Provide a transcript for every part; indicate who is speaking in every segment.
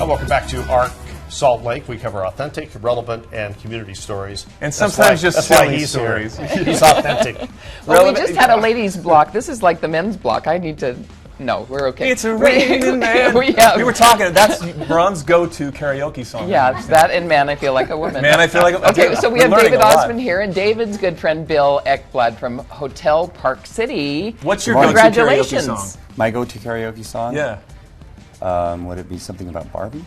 Speaker 1: Welcome back to ARC Salt Lake. We cover authentic, relevant, and community stories.
Speaker 2: And sometimes just silly stories.
Speaker 1: He's authentic.
Speaker 3: Well, we just had a ladies' block. This is like the men's block. I need to... No, we're okay.
Speaker 2: It's a raining man. We were talking. That's Ron's go-to karaoke song.
Speaker 3: Yeah, it's that and Man, I Feel Like a Woman.
Speaker 2: Man, I Feel Like a Woman.
Speaker 3: Okay, so we have David Osmond here, and David's good friend Bill Ekblad from Hotel Park City.
Speaker 2: What's your go-to karaoke song?
Speaker 4: My go-to karaoke song?
Speaker 2: Yeah.
Speaker 4: Would it be something about Barbie?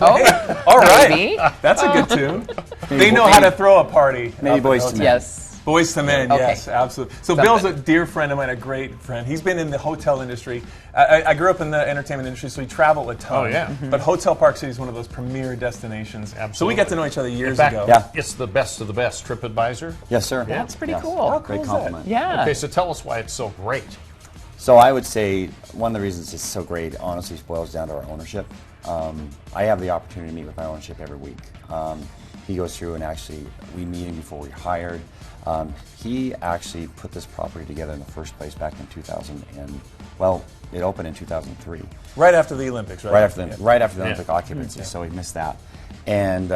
Speaker 2: Oh, all right. That's a good tune. They know how to throw a party.
Speaker 4: Maybe Boyz II Men.
Speaker 3: Yes.
Speaker 2: Boyz II Men,
Speaker 3: Okay.
Speaker 2: yes, absolutely. So Bill's a dear friend of mine, a great friend. He's been in the hotel industry. I grew up in the entertainment industry, so we travel a ton.
Speaker 1: Oh, yeah.
Speaker 2: But Hotel Park City is one of those premier destinations.
Speaker 1: Absolutely.
Speaker 2: So we got to know each other years
Speaker 1: In fact,
Speaker 2: ago.
Speaker 4: Yeah.
Speaker 1: It's the best of the best. TripAdvisor.
Speaker 4: Yes, sir.
Speaker 3: That's pretty cool.
Speaker 2: How cool
Speaker 4: Great
Speaker 2: is
Speaker 4: compliment.
Speaker 3: Yeah.
Speaker 1: Okay, so tell us why it's so great.
Speaker 4: So I would say one of the reasons it's so great, honestly, boils down to our ownership. I have the opportunity to meet with my ownership every week. He goes through and actually, we meet him before we hired. He actually put this property together in the first place back in 2000, and well, it opened in 2003.
Speaker 2: Right after the Olympics, right?
Speaker 4: Right after the Olympic occupancy, so we missed that. And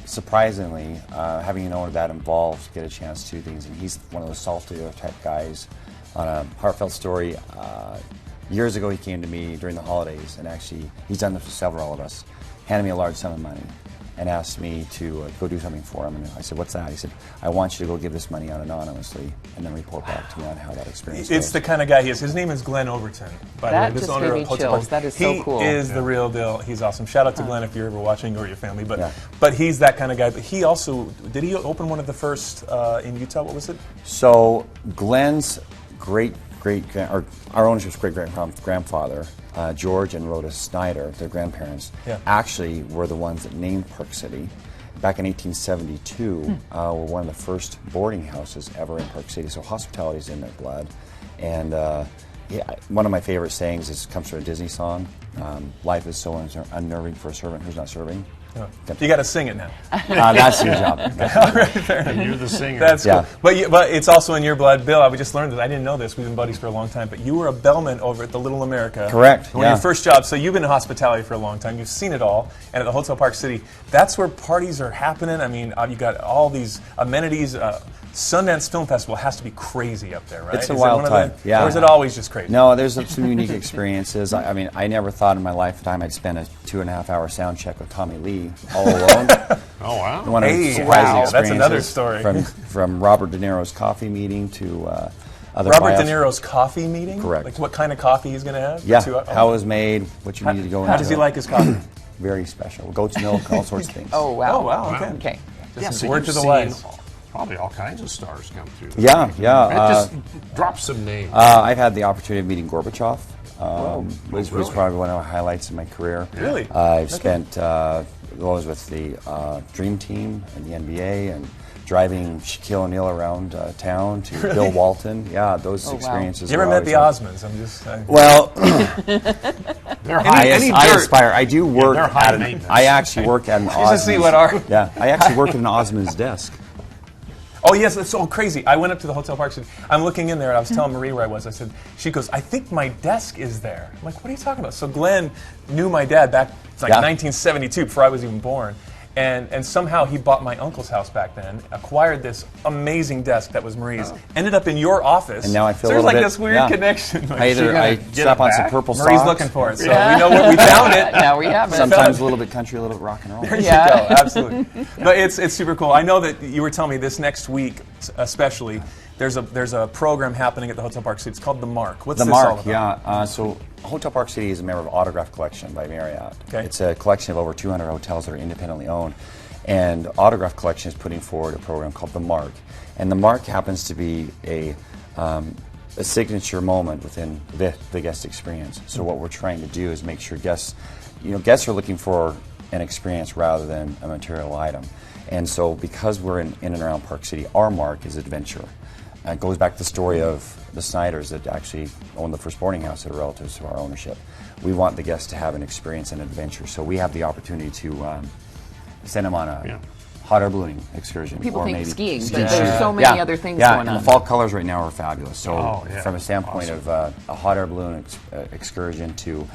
Speaker 4: surprisingly, having an owner that involved, get a chance to do things, and he's one of those salty type guys. On a heartfelt story, years ago he came to me during the holidays, and actually he's done this for several of us, handed me a large sum of money and asked me to go do something for him. And I said, what's that? He said, I want you to go give this money out anonymously and then report back to me on how that experience
Speaker 2: It's
Speaker 4: goes.
Speaker 2: the kind of guy he is. His name is Glenn Overton, by the way.
Speaker 3: That
Speaker 2: This
Speaker 3: just
Speaker 2: owner
Speaker 3: gave
Speaker 2: of
Speaker 3: me
Speaker 2: Hotel
Speaker 3: chills.
Speaker 2: Park.
Speaker 3: That is so cool.
Speaker 2: He is the real deal. He's awesome. Shout out to Glenn if you're ever watching, or your family. But he's that kind of guy. But he also, did he open one of the first in Utah? What was it?
Speaker 4: So Glenn's our ownership's great-grandfather, George and Rhoda Snyder, their grandparents, actually were the ones that named Park City. Back in 1872, were one of the first boarding houses ever in Park City. So hospitality is in their blood. And one of my favorite sayings comes from a Disney song, life is so unnerving for a servant who's not serving.
Speaker 2: Oh. You got to sing it now.
Speaker 4: That's your job.
Speaker 2: All right, fair enough.
Speaker 1: And you're the singer.
Speaker 2: That's cool. But it's also in your blood. Bill, I just learned this. I didn't know this. We've been buddies for a long time. But you were a bellman over at the Little America.
Speaker 4: Correct.
Speaker 2: One of your first jobs. So you've been in hospitality for a long time. You've seen it all. And at the Hotel Park City, that's where parties are happening. I mean, you got all these amenities. Sundance Film Festival has to be crazy up there, right?
Speaker 4: It's a wild time.
Speaker 2: Or is it always just crazy?
Speaker 4: No, there's some unique experiences. I mean, I never thought in my lifetime I'd spend a 2.5-hour sound check with Tommy Lee all alone.
Speaker 1: Oh, wow.
Speaker 4: One of the surprising experiences.
Speaker 2: That's another story.
Speaker 4: From Robert De Niro's coffee meeting to other
Speaker 2: Robert De Niro's coffee meeting?
Speaker 4: Correct.
Speaker 2: Like what kind of coffee he's going to have?
Speaker 4: Yeah, how it was made, what you need to go into.
Speaker 2: How does he like his coffee?
Speaker 4: Very special. Goat's milk, all sorts of things.
Speaker 3: Oh, wow.
Speaker 2: Oh, wow. Okay.
Speaker 1: So
Speaker 2: word to the wise.
Speaker 1: Probably all kinds of stars come through.
Speaker 4: Yeah.
Speaker 1: Just drop some names.
Speaker 4: I've had the opportunity of meeting Gorbachev. Was probably one of the highlights in my career.
Speaker 2: Really?
Speaker 4: I've spent, I was with the Dream Team and the NBA and driving Shaquille O'Neal around town to Bill Walton. Yeah, those experiences.
Speaker 2: You ever met the Osmonds? I'm just saying.
Speaker 4: Well,
Speaker 1: they're high.
Speaker 4: I aspire. I do work at I actually work at an Osmonds.
Speaker 2: See what are.
Speaker 4: Yeah, I actually work at an Osmonds desk.
Speaker 2: Oh, yes, that's so crazy. I went up to the Hotel Park City. I'm looking in there, and I was telling Marie where I was. I said, she goes, I think my desk is there. I'm like, what are you talking about? So Glenn knew my dad back, it's like 1972, before I was even born. And somehow he bought my uncle's house back then, acquired this amazing desk that was Marie's, ended up in your office.
Speaker 4: And now I feel
Speaker 2: so
Speaker 4: a little
Speaker 2: there's like
Speaker 4: bit,
Speaker 2: this weird connection. Like,
Speaker 4: I strap on some purple socks.
Speaker 2: Marie's looking for it, so we know what we found it.
Speaker 3: Now we have it.
Speaker 4: Sometimes a little bit country, a little bit rock and roll.
Speaker 2: There you go, absolutely. But it's super cool. I know that you were telling me this next week, especially, there's a program happening at the Hotel Park City. It's called The Mark. What's
Speaker 4: The
Speaker 2: this all
Speaker 4: Mark,
Speaker 2: about?
Speaker 4: So Hotel Park City is a member of Autograph Collection by Marriott.
Speaker 2: Okay.
Speaker 4: It's a collection of over 200 hotels that are independently owned. And Autograph Collection is putting forward a program called The Mark. And The Mark happens to be a signature moment within the guest experience. So what we're trying to do is make sure guests are looking for an experience rather than a material item. And so because we're in and around Park City, our mark is adventure. It goes back to the story of the Snyders that actually owned the first boarding house that are relatives to our ownership. We want the guests to have an experience and adventure. So we have the opportunity to send them on a hot air ballooning excursion.
Speaker 3: People
Speaker 4: or
Speaker 3: think
Speaker 4: maybe
Speaker 3: skiing, but there's so many other things going on.
Speaker 4: And the fall colors right now are fabulous. So from a standpoint of a hot air balloon excursion to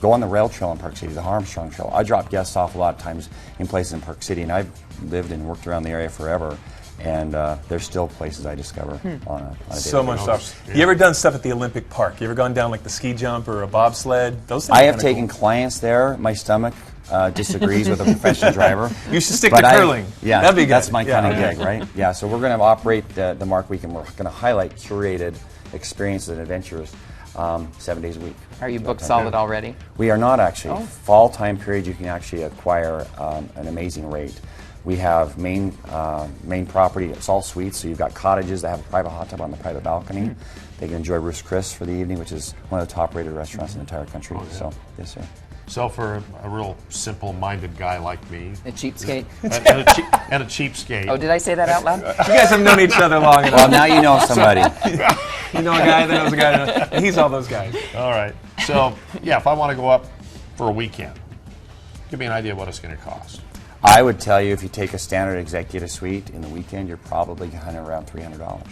Speaker 4: go on the rail trail in Park City, the Armstrong Trail. I drop guests off a lot of times in places in Park City, and I've lived and worked around the area forever. And there's still places I discover on a daily
Speaker 2: So much
Speaker 4: basis.
Speaker 2: stuff. You ever done stuff at the Olympic Park? You ever gone down like the ski jump or a bobsled? Those things
Speaker 4: I
Speaker 2: are
Speaker 4: have
Speaker 2: kinda
Speaker 4: taken
Speaker 2: cool.
Speaker 4: clients there. My stomach disagrees with a professional driver.
Speaker 2: You should stick
Speaker 4: But
Speaker 2: to curling.
Speaker 4: Yeah,
Speaker 2: That'd be good.
Speaker 4: that's my
Speaker 2: Yeah.
Speaker 4: kind of gig, right? Yeah, so we're going to operate the Mark Week, and we're going to highlight curated experiences and adventures 7 days a week.
Speaker 3: Are you booked solid already?
Speaker 4: We are not actually.
Speaker 3: Oh.
Speaker 4: Fall time period, you can actually acquire an amazing rate. We have main property. It's all suites, so you've got cottages that have a private hot tub on the private balcony. They can enjoy Ruth's Chris for the evening, which is one of the top-rated restaurants in the entire country. So, yes, sir.
Speaker 1: So for a real simple-minded guy like me,
Speaker 3: A cheapskate?
Speaker 1: and a cheapskate.
Speaker 3: Oh, did I say that out loud?
Speaker 2: You guys have known each other long enough.
Speaker 4: Well, now you know somebody.
Speaker 2: You know a guy that knows a guy that knows. And he's all those guys.
Speaker 1: All right. So, yeah, if I want to go up for a weekend, give me an idea what it's going to cost.
Speaker 4: I would tell you if you take a standard executive suite in the weekend, you're probably around $300.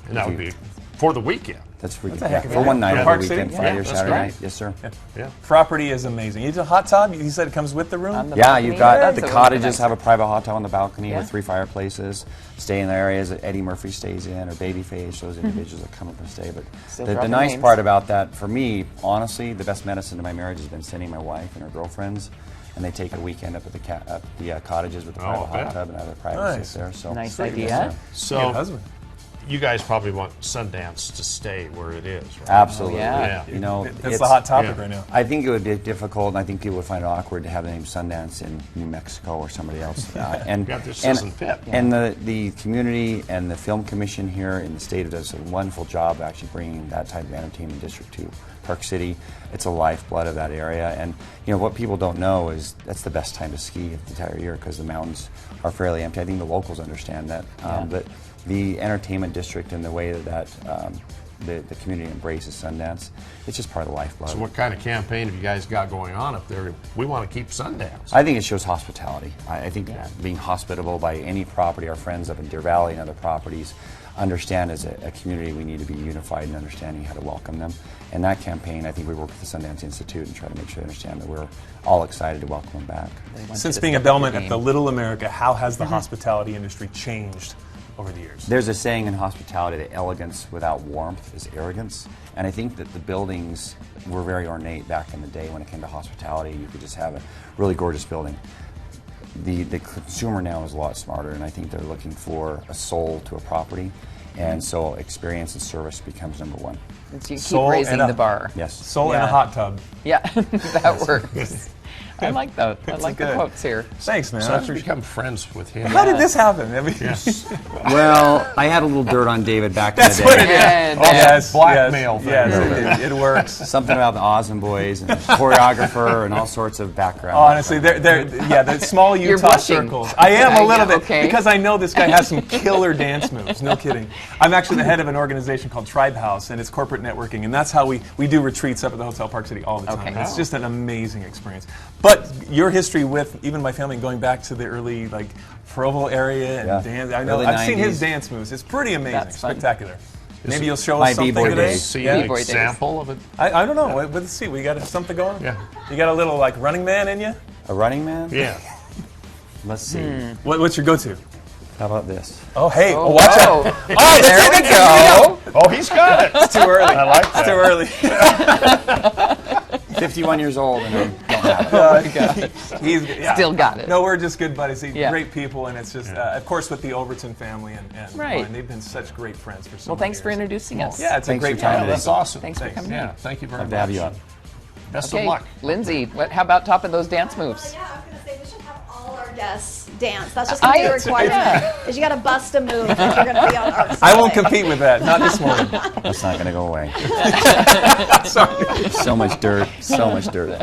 Speaker 1: And that would be for the weekend.
Speaker 4: That's for,
Speaker 2: a heck of a
Speaker 4: for
Speaker 2: deal.
Speaker 4: one night
Speaker 2: Yeah.
Speaker 4: of
Speaker 2: Park
Speaker 4: the
Speaker 2: City?
Speaker 4: weekend,
Speaker 2: Yeah,
Speaker 4: Friday or
Speaker 1: that's
Speaker 4: Saturday
Speaker 1: great.
Speaker 4: night. Yes, sir.
Speaker 1: Yeah.
Speaker 2: Property is amazing. You did a hot tub? You said it comes with the room?
Speaker 3: On the
Speaker 4: Yeah,
Speaker 3: balcony?
Speaker 4: you've got
Speaker 3: That's
Speaker 4: the
Speaker 3: a little bit
Speaker 4: cottages
Speaker 3: nicer.
Speaker 4: have a private hot tub on the balcony
Speaker 3: Yeah.
Speaker 4: with 3 fireplaces. Stay in the areas that Eddie Murphy stays in, or Babyface, those individuals that come up and stay. But
Speaker 3: Still
Speaker 4: the
Speaker 3: dropping
Speaker 4: nice
Speaker 3: names.
Speaker 4: part about that, for me, honestly, the best medicine to my marriage has been sending my wife and her girlfriends, and they take a weekend up at the cottages with the private
Speaker 1: I bet.
Speaker 4: hot tub and other privacies
Speaker 2: Nice.
Speaker 4: there. So
Speaker 3: Nice
Speaker 4: Yes,
Speaker 3: idea.
Speaker 4: sir.
Speaker 2: Good
Speaker 1: So
Speaker 2: husband.
Speaker 1: you guys probably want Sundance to stay where it is, right?
Speaker 4: Absolutely.
Speaker 3: yeah.
Speaker 4: You know,
Speaker 2: That's
Speaker 4: it's-
Speaker 2: the hot topic
Speaker 1: yeah.
Speaker 2: right now.
Speaker 4: I think it would be difficult, and I think people would find it awkward to have the name Sundance in New Mexico or somebody else. And
Speaker 1: Yeah, this
Speaker 4: and,
Speaker 1: doesn't fit.
Speaker 4: And the community and the film commission here in the state does a wonderful job actually bringing that type of entertainment district to Park City. It's a lifeblood of that area, and you know what people don't know is that's the best time to ski the entire year because the mountains are fairly empty. I think the locals understand that, but the entertainment district and the way that the community embraces Sundance, it's just part of the lifeblood.
Speaker 1: So what kind of campaign have you guys got going on up there? We want to keep Sundance.
Speaker 4: I think it shows hospitality. I think being hospitable by any property, our friends up in Deer Valley and other properties understand as a community we need to be unified in understanding how to welcome them. And that campaign, I think we work with the Sundance Institute and try to make sure they understand that we're all excited to welcome them back.
Speaker 2: Since being a bellman at the Little America, how has the hospitality industry changed over the years?
Speaker 4: There's a saying in hospitality that elegance without warmth is arrogance. And I think that the buildings were very ornate back in the day when it came to hospitality. You could just have a really gorgeous building. The consumer now is a lot smarter, and I think they're looking for a soul to a property. And so experience and service becomes number one.
Speaker 3: So you keep
Speaker 2: Soul
Speaker 3: raising
Speaker 2: and a-
Speaker 3: the bar.
Speaker 4: Yes.
Speaker 2: Soul in
Speaker 3: Yeah.
Speaker 2: a hot tub.
Speaker 3: Yeah, that works. I like that. I like the
Speaker 2: good.
Speaker 3: quotes here.
Speaker 2: Thanks, man.
Speaker 1: So
Speaker 2: I
Speaker 1: I've
Speaker 2: appreciate
Speaker 1: become friends with him.
Speaker 2: How did this happen? I mean,
Speaker 1: Yes.
Speaker 4: Well, I had a little dirt on David back in
Speaker 2: That's
Speaker 4: the
Speaker 2: what
Speaker 4: day.
Speaker 2: it is.
Speaker 3: And,
Speaker 2: Yes,
Speaker 1: blackmail
Speaker 2: yes,
Speaker 1: thing.
Speaker 2: yes, it works.
Speaker 4: Something about the Osmond Boys and choreographer and all sorts of background.
Speaker 2: Honestly, the small
Speaker 3: You're
Speaker 2: Utah
Speaker 3: blushing.
Speaker 2: circles. I am a little
Speaker 3: Yeah,
Speaker 2: bit
Speaker 3: okay.
Speaker 2: because I know this guy has some killer dance moves. No kidding. I'm actually the head of an organization called Tribe House, and it's corporate networking, and that's how we do retreats up at the Hotel Park City all the time.
Speaker 3: Okay.
Speaker 2: It's just an amazing experience. But your history with even my family going back to the early Provo area and
Speaker 4: Yeah.
Speaker 2: dance. I know
Speaker 4: Early
Speaker 2: I've seen his
Speaker 4: 90s.
Speaker 2: dance moves. It's pretty amazing,
Speaker 3: That's fun.
Speaker 2: spectacular. Maybe
Speaker 1: it
Speaker 2: you'll show
Speaker 4: my
Speaker 2: us something
Speaker 4: B-boy
Speaker 2: today.
Speaker 4: days?
Speaker 1: See
Speaker 2: Yeah.
Speaker 1: an
Speaker 3: B-boy days.
Speaker 1: example of it?
Speaker 2: I don't know. Let's see. We got something going.
Speaker 1: Yeah.
Speaker 2: You got a little Running Man in you.
Speaker 4: A running man?
Speaker 1: Yeah.
Speaker 4: Let's see.
Speaker 2: What's your go-to?
Speaker 4: How about this?
Speaker 2: Oh, hey,
Speaker 3: Oh,
Speaker 2: watch
Speaker 3: whoa.
Speaker 2: out! Oh,
Speaker 3: There we go.
Speaker 1: Oh, he's got it.
Speaker 2: It's too early.
Speaker 1: I like
Speaker 2: It's too early.
Speaker 4: 51 years old and I don't have it.
Speaker 3: Oh my God.
Speaker 2: He's
Speaker 3: Still got it.
Speaker 2: No, we're just good buddies.
Speaker 3: Yeah.
Speaker 2: Great people, and it's just, of course, with the Overton family and
Speaker 3: Right.
Speaker 2: mine, they've been such great friends for so
Speaker 3: Well,
Speaker 2: many
Speaker 3: thanks for
Speaker 2: years.
Speaker 3: introducing us.
Speaker 2: Yeah, it's
Speaker 4: Thanks
Speaker 2: a
Speaker 4: for
Speaker 2: great
Speaker 4: your time
Speaker 2: time.
Speaker 4: today.
Speaker 1: That's awesome.
Speaker 3: Thanks for coming
Speaker 1: Yeah,
Speaker 3: in.
Speaker 1: thank you very
Speaker 4: Love
Speaker 1: much.
Speaker 4: to have you on.
Speaker 1: Best
Speaker 3: Okay,
Speaker 1: of luck.
Speaker 3: Lindsay, how about topping those dance moves?
Speaker 5: Yeah, I was gonna say we should have all our guests dance. That's just gonna be a
Speaker 3: I-
Speaker 5: requirement.
Speaker 3: yeah.
Speaker 5: Is you gotta bust a move if you're gonna be on our side.
Speaker 2: I won't compete with that. Not this morning.
Speaker 4: That's not going to go away.
Speaker 2: Sorry.
Speaker 4: So much dirt. So much dirt.